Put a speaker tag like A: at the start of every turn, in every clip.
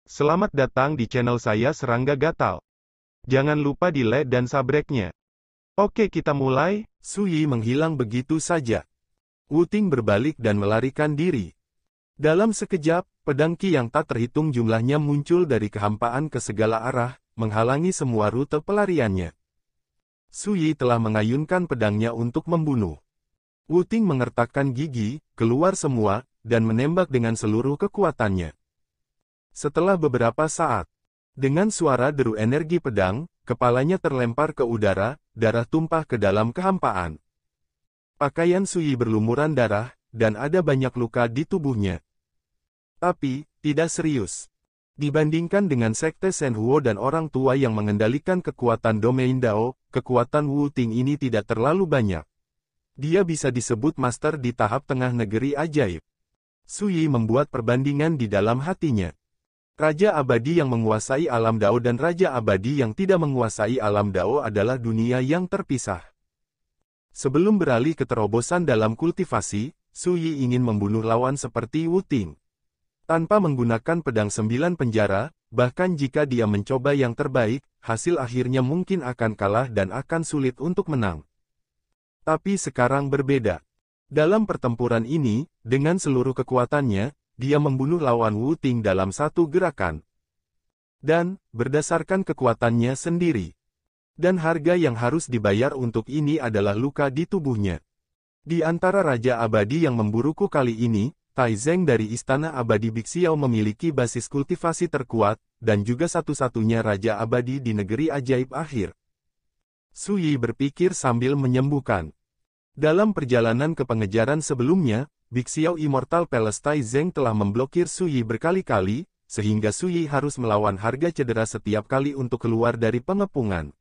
A: Selamat datang di channel saya Serangga Gatal. Jangan lupa di like dan subscribe-nya. Oke, kita mulai.
B: Su Yi menghilang begitu saja. Wu Ting berbalik dan melarikan diri. Dalam sekejap, pedang Qi yang tak terhitung jumlahnya muncul dari kehampaan ke segala arah, menghalangi semua rute pelariannya. Su Yi telah mengayunkan pedangnya untuk membunuh. Wu Ting mengertakkan gigi, keluar semua, dan menembak dengan seluruh kekuatannya. Setelah beberapa saat, dengan suara deru energi pedang, kepalanya terlempar ke udara, darah tumpah ke dalam kehampaan. Pakaian Su Yi berlumuran darah, dan ada banyak luka di tubuhnya. Tapi, tidak serius. Dibandingkan dengan Sekte Shenhuo dan orang tua yang mengendalikan kekuatan domain Dao, kekuatan Wu Ting ini tidak terlalu banyak. Dia bisa disebut master di tahap tengah negeri ajaib. Su Yi membuat perbandingan di dalam hatinya. Raja abadi yang menguasai alam Dao dan Raja abadi yang tidak menguasai alam Dao adalah dunia yang terpisah. Sebelum beralih ke terobosan dalam kultivasi, Su Yi ingin membunuh lawan seperti Wu Ting. Tanpa menggunakan pedang 9 penjara, bahkan jika dia mencoba yang terbaik, hasil akhirnya mungkin akan kalah dan akan sulit untuk menang. Tapi sekarang berbeda. Dalam pertempuran ini, dengan seluruh kekuatannya, dia membunuh lawan Wu Ting dalam satu gerakan. Dan, berdasarkan kekuatannya sendiri. Dan harga yang harus dibayar untuk ini adalah luka di tubuhnya. Di antara Raja Abadi yang memburuku kali ini, Tai Zeng dari Istana Abadi Bixiao memiliki basis kultivasi terkuat, dan juga satu-satunya Raja Abadi di negeri ajaib akhir. Su Yi berpikir sambil menyembuhkan. Dalam perjalanan ke pengejaran sebelumnya, Bixiao Immortal Palace Tai Zeng telah memblokir Su Yi berkali-kali, sehingga Su Yi harus melawan harga cedera setiap kali untuk keluar dari pengepungan.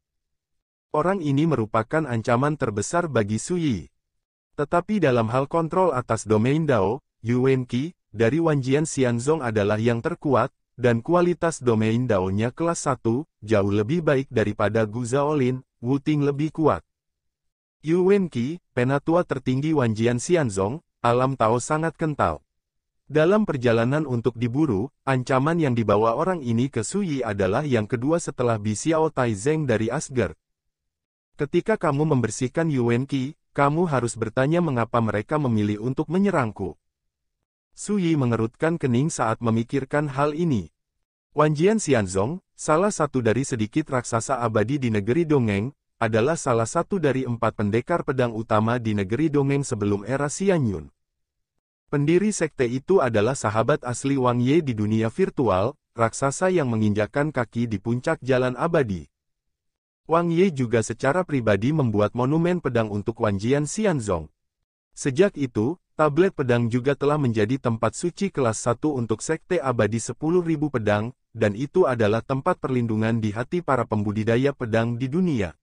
B: Orang ini merupakan ancaman terbesar bagi Su Yi. Tetapi dalam hal kontrol atas domain Dao, Yuan Qi, dari Wanjian Xianzong adalah yang terkuat, dan kualitas domain Dao-nya kelas 1, jauh lebih baik daripada Gu Shaolin, Wu Ting lebih kuat. Yuan Qi, penatua tertinggi Wanjian Xianzong, alam Tao sangat kental. Dalam perjalanan untuk diburu, ancaman yang dibawa orang ini ke Su Yi adalah yang kedua setelah Bixiao Tai Zeng dari Asgard. Ketika kamu membersihkan Yuan Qi, kamu harus bertanya mengapa mereka memilih untuk menyerangku. Su Yi mengerutkan kening saat memikirkan hal ini. Wanjian Xianzong, salah satu dari sedikit raksasa abadi di negeri Dongeng, adalah salah satu dari 4 pendekar pedang utama di negeri Dongeng sebelum era Xianyun. Pendiri sekte itu adalah sahabat asli Wang Ye di dunia virtual, raksasa yang menginjakkan kaki di puncak jalan abadi. Wang Ye juga secara pribadi membuat monumen pedang untuk Wanjian Xianzong. Sejak itu, tablet pedang juga telah menjadi tempat suci kelas 1 untuk sekte abadi 10.000 pedang, dan itu adalah tempat perlindungan di hati para pembudidaya pedang di dunia.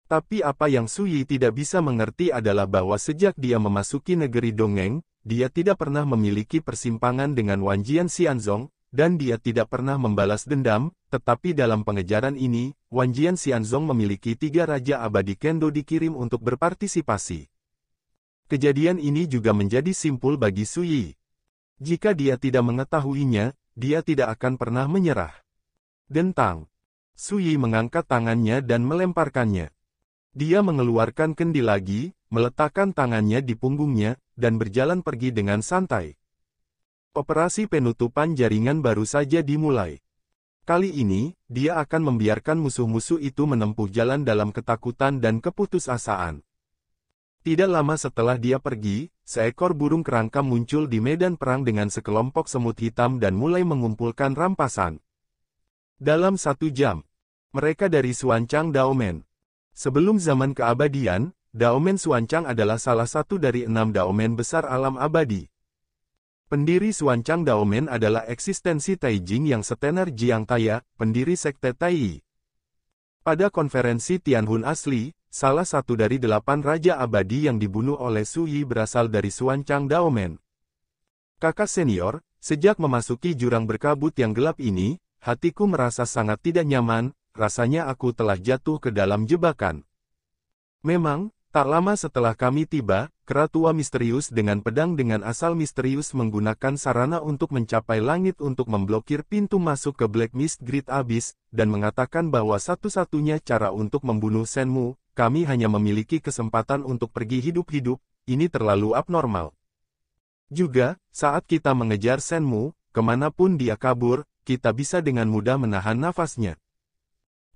B: Tapi apa yang Su Yi tidak bisa mengerti adalah bahwa sejak dia memasuki negeri Dongeng, dia tidak pernah memiliki persimpangan dengan Wanjian Xianzong, dan dia tidak pernah membalas dendam, tetapi dalam pengejaran ini, Wanjian Xianzong memiliki 3 Raja Abadi Kendo dikirim untuk berpartisipasi. Kejadian ini juga menjadi simpul bagi Su Yi. Jika dia tidak mengetahuinya, dia tidak akan pernah menyerah. Dentang. Su Yi mengangkat tangannya dan melemparkannya. Dia mengeluarkan kendi lagi, meletakkan tangannya di punggungnya, dan berjalan pergi dengan santai. Operasi penutupan jaringan baru saja dimulai. Kali ini, dia akan membiarkan musuh-musuh itu menempuh jalan dalam ketakutan dan keputusasaan. Tidak lama setelah dia pergi, seekor burung kerangka muncul di medan perang dengan sekelompok semut hitam dan mulai mengumpulkan rampasan. Dalam 1 jam, mereka dari Xuanchang Daomen. Sebelum zaman keabadian, Daomen Xuanchang adalah salah satu dari 6 Daomen besar alam abadi. Pendiri Xuanchang Daomen adalah eksistensi Taijing yang setenar Jiang Taya, pendiri sekte Tai. Pada konferensi Tianhun asli, salah satu dari 8 raja abadi yang dibunuh oleh Su Yi berasal dari Xuanchang Daomen. Kakak senior, sejak memasuki jurang berkabut yang gelap ini, hatiku merasa sangat tidak nyaman, rasanya aku telah jatuh ke dalam jebakan. Memang, tak lama setelah kami tiba, kera tua misterius dengan pedang dengan asal misterius menggunakan sarana untuk mencapai langit untuk memblokir pintu masuk ke Black Mist Great Abyss, dan mengatakan bahwa satu-satunya cara untuk membunuh Shenmue, kami hanya memiliki kesempatan untuk pergi hidup-hidup, ini terlalu abnormal. Juga, saat kita mengejar Shenmue, kemanapun dia kabur, kita bisa dengan mudah menahan nafasnya.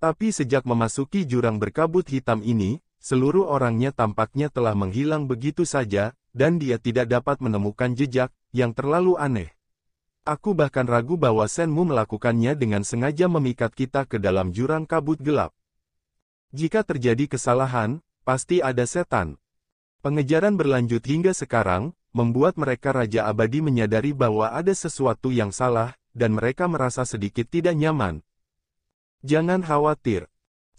B: Tapi sejak memasuki jurang berkabut hitam ini, seluruh orangnya tampaknya telah menghilang begitu saja, dan dia tidak dapat menemukan jejak, yang terlalu aneh. Aku bahkan ragu bahwa Shenmue melakukannya dengan sengaja memikat kita ke dalam jurang kabut gelap. Jika terjadi kesalahan, pasti ada setan. Pengejaran berlanjut hingga sekarang, membuat mereka Raja Abadi menyadari bahwa ada sesuatu yang salah, dan mereka merasa sedikit tidak nyaman. Jangan khawatir.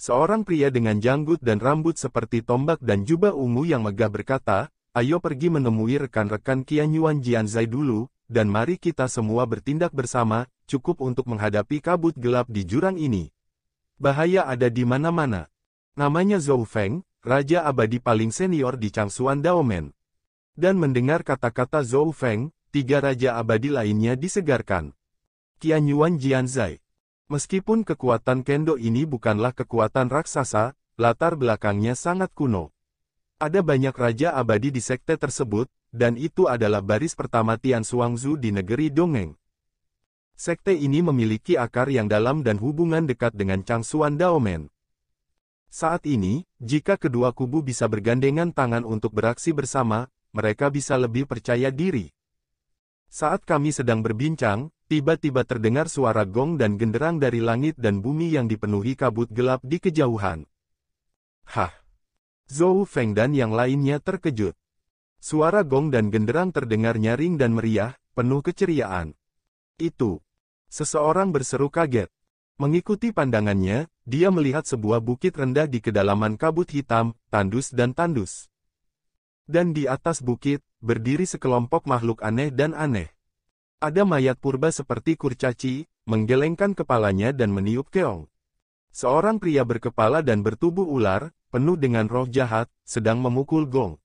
B: Seorang pria dengan janggut dan rambut seperti tombak dan jubah ungu yang megah berkata, ayo pergi menemui rekan-rekan Qianyuan Jianzai dulu, dan mari kita semua bertindak bersama, cukup untuk menghadapi kabut gelap di jurang ini. Bahaya ada di mana-mana. Namanya Zhou Feng, Raja Abadi paling senior di Changsuan Daomen. Dan mendengar kata-kata Zhou Feng, 3 Raja Abadi lainnya disegarkan. Qianyuan Jianzai. Meskipun kekuatan kendo ini bukanlah kekuatan raksasa, latar belakangnya sangat kuno. Ada banyak raja abadi di sekte tersebut, dan itu adalah baris pertama Tian Xuangzu di negeri Dongeng. Sekte ini memiliki akar yang dalam dan hubungan dekat dengan Changsuan Daomen. Saat ini, jika kedua kubu bisa bergandengan tangan untuk beraksi bersama, mereka bisa lebih percaya diri. Saat kami sedang berbincang, tiba-tiba terdengar suara gong dan genderang dari langit dan bumi yang dipenuhi kabut gelap di kejauhan. Hah! Zhou Feng dan yang lainnya terkejut. Suara gong dan genderang terdengar nyaring dan meriah, penuh keceriaan. Itu. Seseorang berseru kaget. Mengikuti pandangannya, dia melihat sebuah bukit rendah di kedalaman kabut hitam, tandus dan tandus. Dan di atas bukit, berdiri sekelompok makhluk aneh dan aneh. Ada mayat purba seperti kurcaci, menggelengkan kepalanya dan meniup keong. Seorang pria berkepala dan bertubuh ular, penuh dengan roh jahat, sedang memukul gong.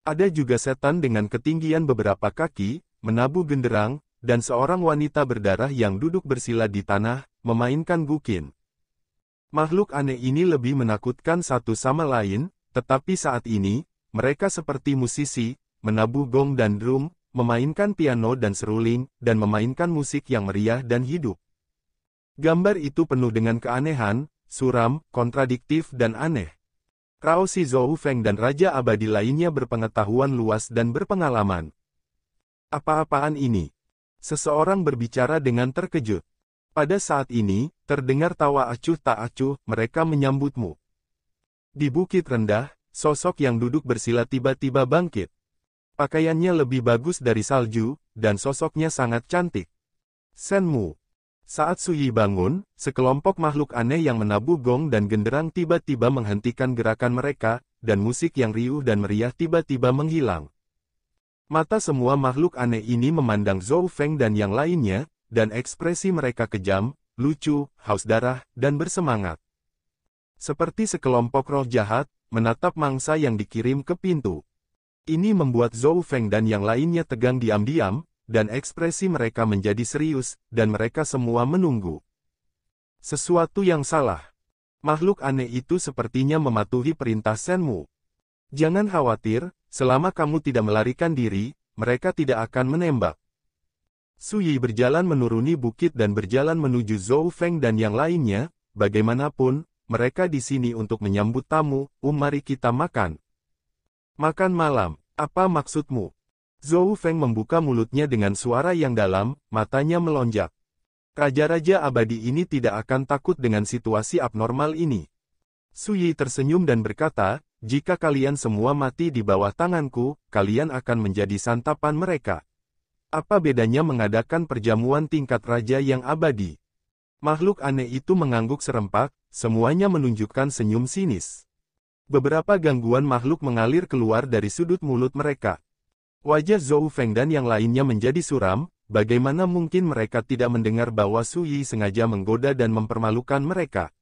B: Ada juga setan dengan ketinggian beberapa kaki, menabuh genderang, dan seorang wanita berdarah yang duduk bersila di tanah, memainkan guqin. Makhluk aneh ini lebih menakutkan satu sama lain, tetapi saat ini, mereka seperti musisi, menabuh gong dan drum, memainkan piano dan seruling, dan memainkan musik yang meriah dan hidup. Gambar itu penuh dengan keanehan, suram, kontradiktif dan aneh. Rao Si Zhou Feng dan Raja Abadi lainnya berpengetahuan luas dan berpengalaman. Apa-apaan ini? Seseorang berbicara dengan terkejut. Pada saat ini, terdengar tawa acuh tak acuh, mereka menyambutmu. Di bukit rendah, sosok yang duduk bersila tiba-tiba bangkit. Pakaiannya lebih bagus dari salju, dan sosoknya sangat cantik. Shenmue. Saat Suyi bangun, sekelompok makhluk aneh yang menabuh gong dan genderang tiba-tiba menghentikan gerakan mereka, dan musik yang riuh dan meriah tiba-tiba menghilang. Mata semua makhluk aneh ini memandang Zhou Feng dan yang lainnya, dan ekspresi mereka kejam, lucu, haus darah, dan bersemangat. Seperti sekelompok roh jahat, menatap mangsa yang dikirim ke pintu. Ini membuat Zhou Feng dan yang lainnya tegang diam-diam, dan ekspresi mereka menjadi serius, dan mereka semua menunggu. Sesuatu yang salah. Makhluk aneh itu sepertinya mematuhi perintah Shenmue. Jangan khawatir, selama kamu tidak melarikan diri, mereka tidak akan menembak. Suyi berjalan menuruni bukit dan berjalan menuju Zhou Feng dan yang lainnya, bagaimanapun, mereka di sini untuk menyambut tamu, mari kita makan. Makan malam, apa maksudmu? Zhou Feng membuka mulutnya dengan suara yang dalam, matanya melonjak. Raja-raja abadi ini tidak akan takut dengan situasi abnormal ini. Suyi tersenyum dan berkata, jika kalian semua mati di bawah tanganku, kalian akan menjadi santapan mereka. Apa bedanya mengadakan perjamuan tingkat raja yang abadi? Makhluk aneh itu mengangguk serempak, semuanya menunjukkan senyum sinis. Beberapa gangguan makhluk mengalir keluar dari sudut mulut mereka. Wajah Zhou Feng dan yang lainnya menjadi suram, bagaimana mungkin mereka tidak mendengar bahwa Suyi sengaja menggoda dan mempermalukan mereka.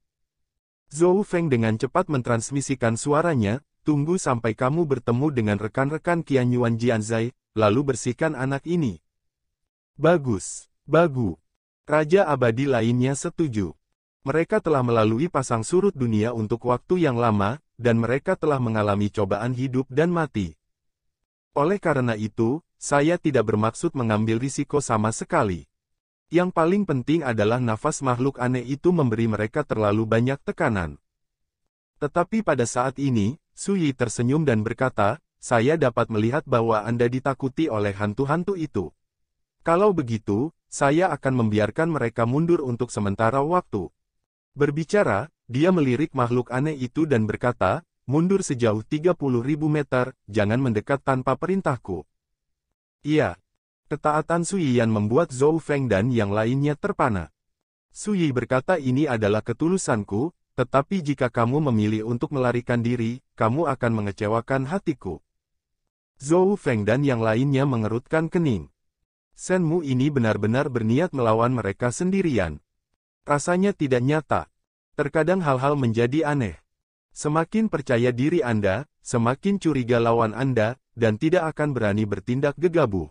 B: Zhou Feng dengan cepat mentransmisikan suaranya, Tunggu sampai kamu bertemu dengan rekan-rekan Qian Yuan Jianzai, lalu bersihkan anak ini. Bagus, Bagu. Raja abadi lainnya setuju. Mereka telah melalui pasang surut dunia untuk waktu yang lama, dan mereka telah mengalami cobaan hidup dan mati. Oleh karena itu, saya tidak bermaksud mengambil risiko sama sekali. Yang paling penting adalah nafas makhluk aneh itu memberi mereka terlalu banyak tekanan. Tetapi pada saat ini, Su Yi tersenyum dan berkata, saya dapat melihat bahwa Anda ditakuti oleh hantu-hantu itu. Kalau begitu, saya akan membiarkan mereka mundur untuk sementara waktu. Berbicara, dia melirik makhluk aneh itu dan berkata, mundur sejauh 30.000 meter, jangan mendekat tanpa perintahku. Iya. Ketaatan Su Yian membuat Zhou Feng dan yang lainnya terpana. Su Yi berkata ini adalah ketulusanku, tetapi jika kamu memilih untuk melarikan diri, kamu akan mengecewakan hatiku. Zhou Feng dan yang lainnya mengerutkan kening. Shenmu ini benar-benar berniat melawan mereka sendirian. Rasanya tidak nyata. Terkadang hal-hal menjadi aneh. Semakin percaya diri Anda, semakin curiga lawan Anda, dan tidak akan berani bertindak gegabah.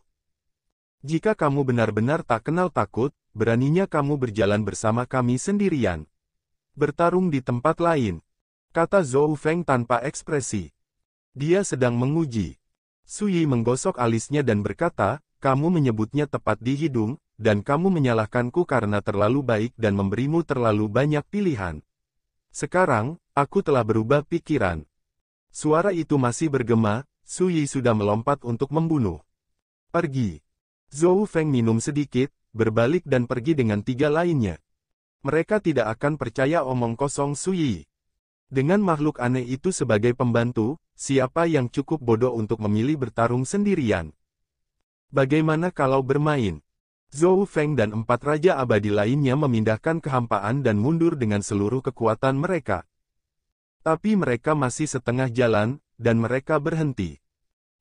B: Jika kamu benar-benar tak kenal takut, beraninya kamu berjalan bersama kami sendirian. Bertarung di tempat lain, kata Zhou Feng tanpa ekspresi. Dia sedang menguji. Su Yi menggosok alisnya dan berkata, kamu menyebutnya tepat di hidung, dan kamu menyalahkanku karena terlalu baik dan memberimu terlalu banyak pilihan. Sekarang, aku telah berubah pikiran. Suara itu masih bergema, Su Yi sudah melompat untuk membunuh. Pergi. Zhou Feng minum sedikit, berbalik dan pergi dengan 3 lainnya. Mereka tidak akan percaya omong kosong Su Yi. Dengan makhluk aneh itu sebagai pembantu, siapa yang cukup bodoh untuk memilih bertarung sendirian? Bagaimana kalau bermain? Zhou Feng dan 4 raja abadi lainnya memindahkan kehampaan dan mundur dengan seluruh kekuatan mereka. Tapi mereka masih setengah jalan, dan mereka berhenti.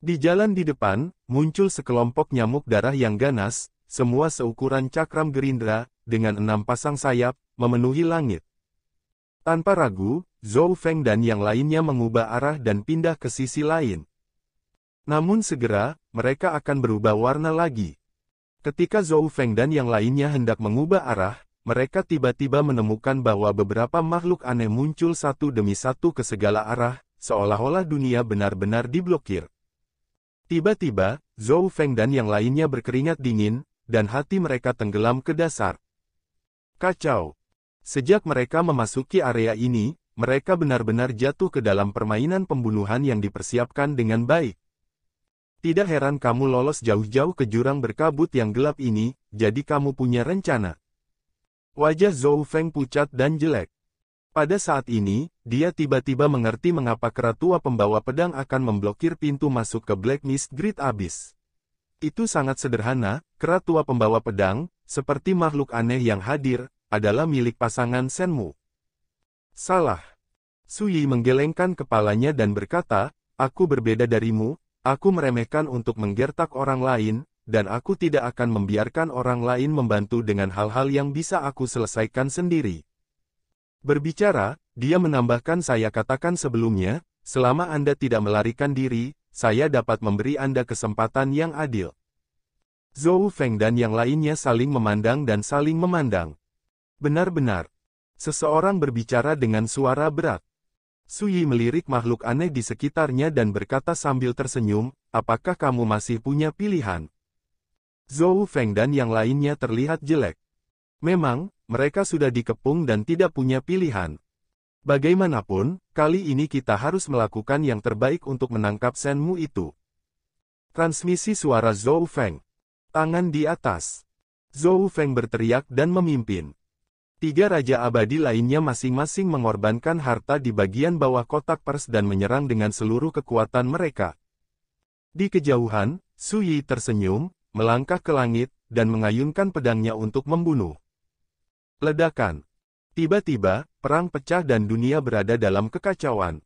B: Di jalan di depan, muncul sekelompok nyamuk darah yang ganas, semua seukuran cakram gerindra, dengan 6 pasang sayap, memenuhi langit. Tanpa ragu, Zhou Feng dan yang lainnya mengubah arah dan pindah ke sisi lain. Namun segera, mereka akan berubah warna lagi. Ketika Zhou Feng dan yang lainnya hendak mengubah arah, mereka tiba-tiba menemukan bahwa beberapa makhluk aneh muncul satu demi satu ke segala arah, seolah-olah dunia benar-benar diblokir. Tiba-tiba, Zhou Feng dan yang lainnya berkeringat dingin, dan hati mereka tenggelam ke dasar. Kacau. Sejak mereka memasuki area ini, mereka benar-benar jatuh ke dalam permainan pembunuhan yang dipersiapkan dengan baik. Tidak heran kamu lolos jauh-jauh ke jurang berkabut yang gelap ini, jadi kamu punya rencana. Wajah Zhou Feng pucat dan jelek. Pada saat ini, dia tiba-tiba mengerti mengapa keratua pembawa pedang akan memblokir pintu masuk ke Black Mist Great Abyss. Itu sangat sederhana, keratua pembawa pedang, seperti makhluk aneh yang hadir, adalah milik pasangan Shenmu. Salah. Su Yi menggelengkan kepalanya dan berkata, aku berbeda darimu, aku meremehkan untuk menggertak orang lain, dan aku tidak akan membiarkan orang lain membantu dengan hal-hal yang bisa aku selesaikan sendiri. Berbicara, dia menambahkan saya katakan sebelumnya, selama Anda tidak melarikan diri, saya dapat memberi Anda kesempatan yang adil. Zhou Feng dan yang lainnya saling memandang dan saling memandang. Benar-benar. Seseorang berbicara dengan suara berat. Su Yi melirik makhluk aneh di sekitarnya dan berkata sambil tersenyum, apakah kamu masih punya pilihan? Zhou Feng dan yang lainnya terlihat jelek. Memang, mereka sudah dikepung dan tidak punya pilihan. Bagaimanapun, kali ini kita harus melakukan yang terbaik untuk menangkap Shenmu itu. Transmisi suara Zhou Feng. Tangan di atas. Zhou Feng berteriak dan memimpin. 3 raja abadi lainnya masing-masing mengorbankan harta di bagian bawah kotak pers dan menyerang dengan seluruh kekuatan mereka. Di kejauhan, Su Yi tersenyum, melangkah ke langit, dan mengayunkan pedangnya untuk membunuh. Ledakan. Tiba-tiba, perang pecah dan dunia berada dalam kekacauan.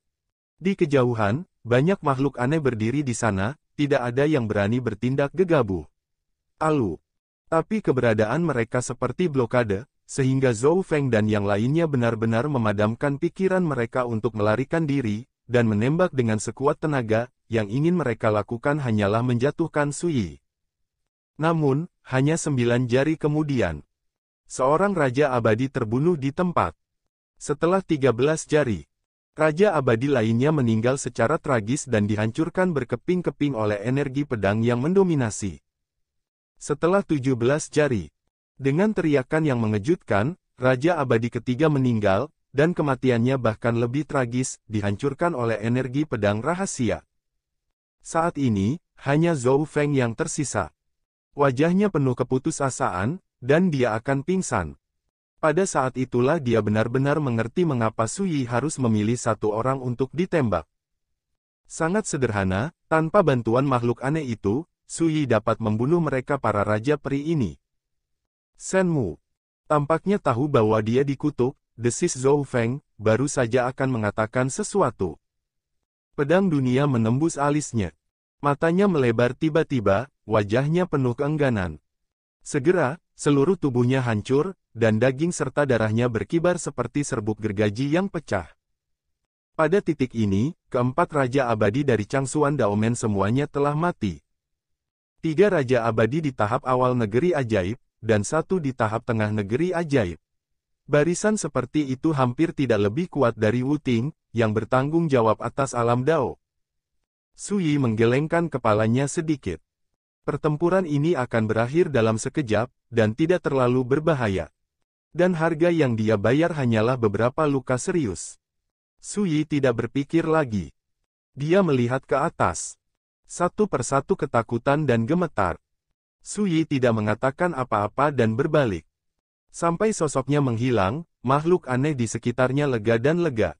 B: Di kejauhan, banyak makhluk aneh berdiri di sana, tidak ada yang berani bertindak gegabah. Alu. Tapi keberadaan mereka seperti blokade, sehingga Zhou Feng dan yang lainnya benar-benar memadamkan pikiran mereka untuk melarikan diri, dan menembak dengan sekuat tenaga, yang ingin mereka lakukan hanyalah menjatuhkan Suyi. Namun, hanya 9 jari kemudian, seorang Raja Abadi terbunuh di tempat. Setelah 13 jari, Raja Abadi lainnya meninggal secara tragis dan dihancurkan berkeping-keping oleh energi pedang yang mendominasi. Setelah 17 jari, dengan teriakan yang mengejutkan, Raja Abadi ketiga meninggal, dan kematiannya bahkan lebih tragis, dihancurkan oleh energi pedang rahasia. Saat ini, hanya Zhou Feng yang tersisa. Wajahnya penuh keputusasaan, dan dia akan pingsan. Pada saat itulah dia benar-benar mengerti mengapa Suyi harus memilih satu orang untuk ditembak. Sangat sederhana, tanpa bantuan makhluk aneh itu, Suyi dapat membunuh mereka para raja peri ini. Shenmu tampaknya tahu bahwa dia dikutuk, desis Zhou Feng, baru saja akan mengatakan sesuatu. Pedang dunia menembus alisnya. Matanya melebar tiba-tiba, wajahnya penuh keengganan. Segera, seluruh tubuhnya hancur, dan daging serta darahnya berkibar seperti serbuk gergaji yang pecah. Pada titik ini, keempat Raja Abadi dari Changsuan Daomen semuanya telah mati. 3 Raja Abadi di tahap awal negeri ajaib, dan 1 di tahap tengah negeri ajaib. Barisan seperti itu hampir tidak lebih kuat dari Wu Ting, yang bertanggung jawab atas alam Dao. Suyi menggelengkan kepalanya sedikit. Pertempuran ini akan berakhir dalam sekejap, dan tidak terlalu berbahaya. Dan harga yang dia bayar hanyalah beberapa luka serius. Suyi tidak berpikir lagi. Dia melihat ke atas. Satu persatu ketakutan dan gemetar. Suyi tidak mengatakan apa-apa dan berbalik. Sampai sosoknya menghilang, makhluk aneh di sekitarnya lega dan lega.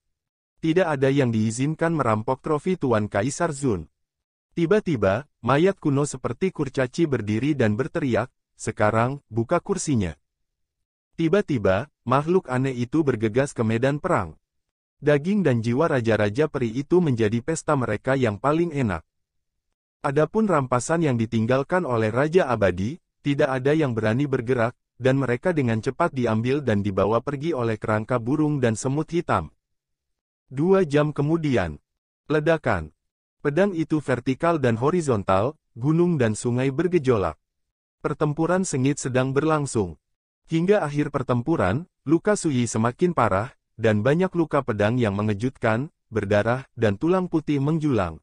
B: Tidak ada yang diizinkan merampok trofi Tuan Kaisar Zun. Tiba-tiba, mayat kuno seperti kurcaci berdiri dan berteriak, "Sekarang, buka kursinya." Tiba-tiba, makhluk aneh itu bergegas ke medan perang. Daging dan jiwa raja-raja peri itu menjadi pesta mereka yang paling enak. Adapun rampasan yang ditinggalkan oleh Raja Abadi, tidak ada yang berani bergerak, dan mereka dengan cepat diambil dan dibawa pergi oleh kerangka burung dan semut hitam. 2 jam kemudian, ledakan. Pedang itu vertikal dan horizontal, gunung dan sungai bergejolak. Pertempuran sengit sedang berlangsung. Hingga akhir pertempuran, luka Suyi semakin parah, dan banyak luka pedang yang mengejutkan, berdarah, dan tulang putih menjulang.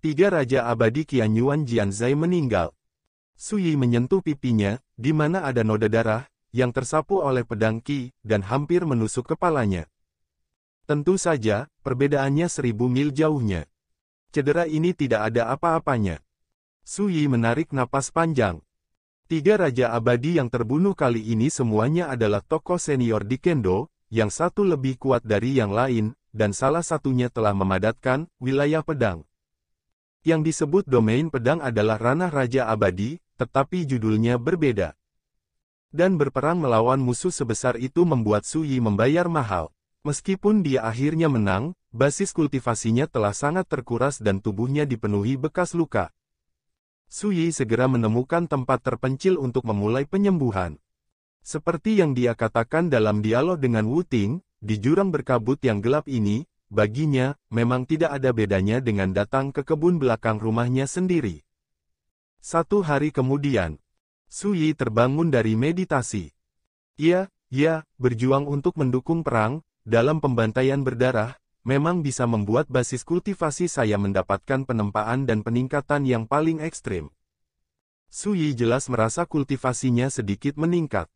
B: 3 Raja Abadi Qian Yuan Jianzai meninggal. Suyi menyentuh pipinya, di mana ada noda darah, yang tersapu oleh pedang Qi, dan hampir menusuk kepalanya. Tentu saja, perbedaannya 1000 mil jauhnya. Cedera ini tidak ada apa-apanya. Suyi menarik napas panjang. 3 Raja Abadi yang terbunuh kali ini semuanya adalah tokoh senior di Kendo, yang satu lebih kuat dari yang lain, dan salah satunya telah memadatkan wilayah pedang. Yang disebut domain pedang adalah ranah Raja Abadi, tetapi judulnya berbeda. Dan berperang melawan musuh sebesar itu membuat Suyi membayar mahal. Meskipun dia akhirnya menang, basis kultivasinya telah sangat terkuras dan tubuhnya dipenuhi bekas luka. Suyi segera menemukan tempat terpencil untuk memulai penyembuhan. Seperti yang dia katakan dalam dialog dengan Wu Ting, di jurang berkabut yang gelap ini, baginya, memang tidak ada bedanya dengan datang ke kebun belakang rumahnya sendiri. 1 hari kemudian, Suyi terbangun dari meditasi. Ya, berjuang untuk mendukung perang, dalam pembantaian berdarah, memang bisa membuat basis kultivasi saya mendapatkan penempaan dan peningkatan yang paling ekstrim. Suyi jelas merasa kultivasinya sedikit meningkat.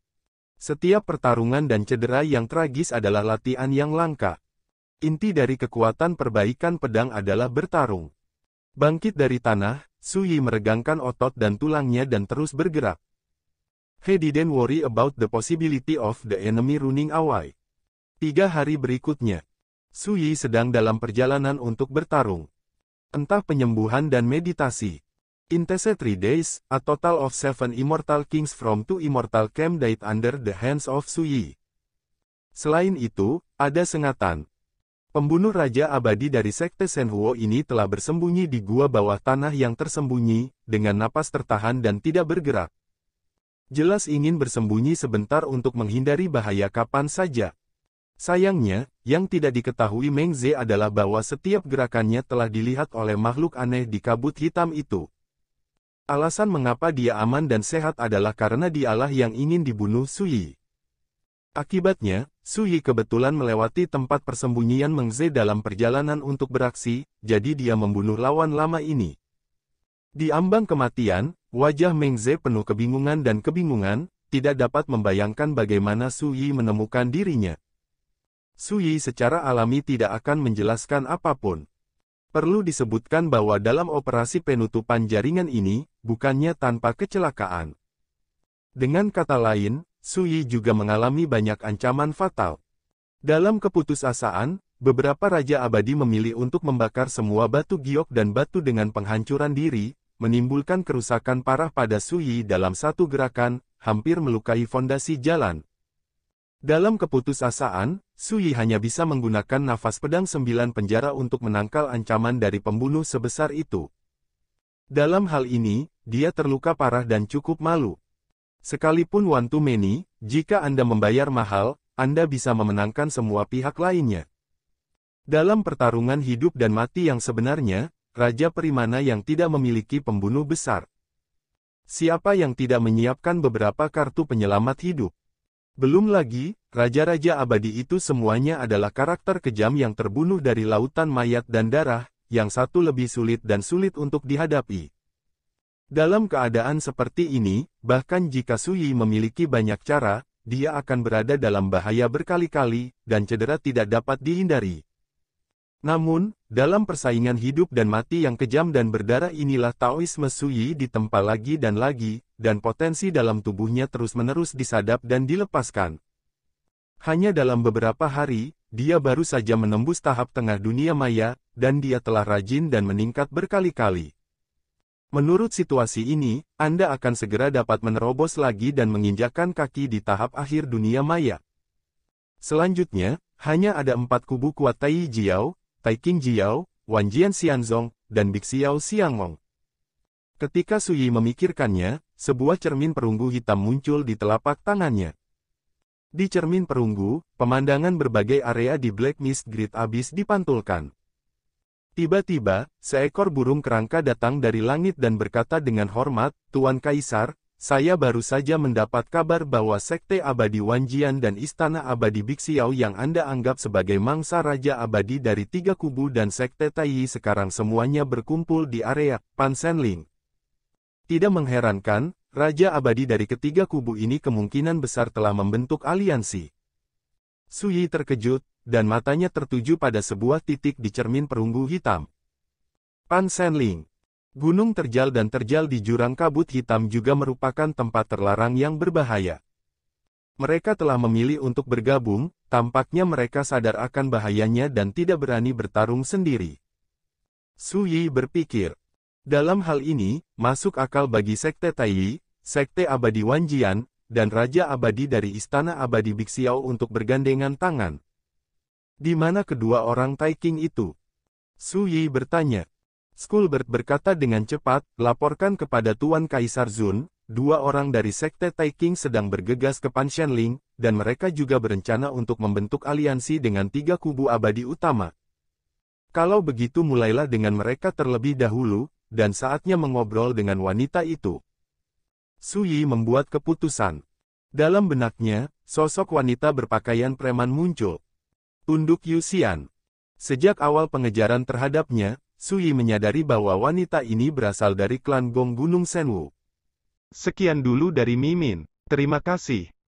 B: Setiap pertarungan dan cedera yang tragis adalah latihan yang langka. Inti dari kekuatan perbaikan pedang adalah bertarung. Bangkit dari tanah, Suyi meregangkan otot dan tulangnya dan terus bergerak. He didn't worry about the possibility of the enemy running away. 3 hari berikutnya, Suyi sedang dalam perjalanan untuk bertarung. Entah penyembuhan dan meditasi. In the 3 days, a total of 7 immortal kings from 2 immortal camp died under the hands of Suyi. Selain itu, ada sengatan. Pembunuh Raja Abadi dari Sekte Shenhuo ini telah bersembunyi di gua bawah tanah yang tersembunyi, dengan napas tertahan dan tidak bergerak. Jelas ingin bersembunyi sebentar untuk menghindari bahaya kapan saja. Sayangnya, Yang tidak diketahui Meng Ze adalah bahwa setiap gerakannya telah dilihat oleh makhluk aneh di kabut hitam itu. Alasan mengapa dia aman dan sehat adalah karena dialah yang ingin dibunuh Su Yi. Akibatnya, Su Yi kebetulan melewati tempat persembunyian Meng Ze dalam perjalanan untuk beraksi, jadi dia membunuh lawan lama ini. Di ambang kematian, wajah Meng Ze penuh kebingungan dan kebingungan, tidak dapat membayangkan bagaimana Su Yi menemukan dirinya. Su Yi secara alami tidak akan menjelaskan apapun. Perlu disebutkan bahwa dalam operasi penutupan jaringan ini, bukannya tanpa kecelakaan. Dengan kata lain, Su Yi juga mengalami banyak ancaman fatal. Dalam keputusasaan, beberapa Raja Abadi memilih untuk membakar semua batu giok dan batu dengan penghancuran diri, menimbulkan kerusakan parah pada Su Yi dalam satu gerakan, hampir melukai fondasi jalan. Dalam keputusasaan, Su Yi hanya bisa menggunakan nafas pedang 9 penjara untuk menangkal ancaman dari pembunuh sebesar itu. Dalam hal ini, dia terluka parah dan cukup malu. Sekalipun one to many, jika Anda membayar mahal, Anda bisa memenangkan semua pihak lainnya. Dalam pertarungan hidup dan mati yang sebenarnya, Raja Perimana yang tidak memiliki pembunuh besar. Siapa yang tidak menyiapkan beberapa kartu penyelamat hidup? Belum lagi, raja-raja abadi itu semuanya adalah karakter kejam yang terbunuh dari lautan mayat dan darah, yang satu lebih sulit dan sulit untuk dihadapi. Dalam keadaan seperti ini, bahkan jika Su Yi memiliki banyak cara, dia akan berada dalam bahaya berkali-kali, dan cedera tidak dapat dihindari. Namun, dalam persaingan hidup dan mati yang kejam dan berdarah inilah Taoisme Su Yi ditempa lagi, dan potensi dalam tubuhnya terus-menerus disadap dan dilepaskan. Hanya dalam beberapa hari, dia baru saja menembus tahap tengah dunia maya, dan dia telah rajin dan meningkat berkali-kali. Menurut situasi ini, Anda akan segera dapat menerobos lagi dan menginjakkan kaki di tahap akhir dunia maya. Selanjutnya, hanya ada 4 kubu kuat Tai Jiao, Tai King Jiao, Wan Jian Xianzong, dan Bixiao Xiangong. Ketika Su Yi memikirkannya, sebuah cermin perunggu hitam muncul di telapak tangannya. Di cermin perunggu, pemandangan berbagai area di Black Mist Great Abyss dipantulkan. Tiba-tiba, seekor burung kerangka datang dari langit dan berkata dengan hormat, "Tuan Kaisar, saya baru saja mendapat kabar bahwa Sekte Abadi Wanjian dan Istana Abadi Bixiao yang Anda anggap sebagai mangsa Raja Abadi dari 3 kubu dan Sekte Taiyi sekarang semuanya berkumpul di area Pan Shenling." Tidak mengherankan, Raja Abadi dari ketiga kubu ini kemungkinan besar telah membentuk aliansi. Su Yi terkejut, dan matanya tertuju pada sebuah titik di cermin perunggu hitam. Pan Shenling. Gunung terjal dan terjal di jurang kabut hitam juga merupakan tempat terlarang yang berbahaya. Mereka telah memilih untuk bergabung, tampaknya mereka sadar akan bahayanya dan tidak berani bertarung sendiri. Su Yi berpikir. Dalam hal ini, masuk akal bagi Sekte Taiyi, Sekte Abadi Wanjian, dan Raja Abadi dari Istana Abadi Bixiao untuk bergandengan tangan. Di mana kedua orang Tai King itu? Su Yi bertanya. Skullbird berkata dengan cepat, "Laporkan kepada Tuan Kaisar Zun, 2 orang dari Sekte Tai King sedang bergegas ke Pan Shenling, dan mereka juga berencana untuk membentuk aliansi dengan 3 kubu abadi utama. Kalau begitu mulailah dengan mereka terlebih dahulu, dan saatnya mengobrol dengan wanita itu." Su Yi membuat keputusan. Dalam benaknya, sosok wanita berpakaian preman muncul. Tunduk Yuxian. Sejak awal pengejaran terhadapnya, Su Yi menyadari bahwa wanita ini berasal dari klan Gong Gunung Shenwu.
A: Sekian dulu dari Mimin. Terima kasih.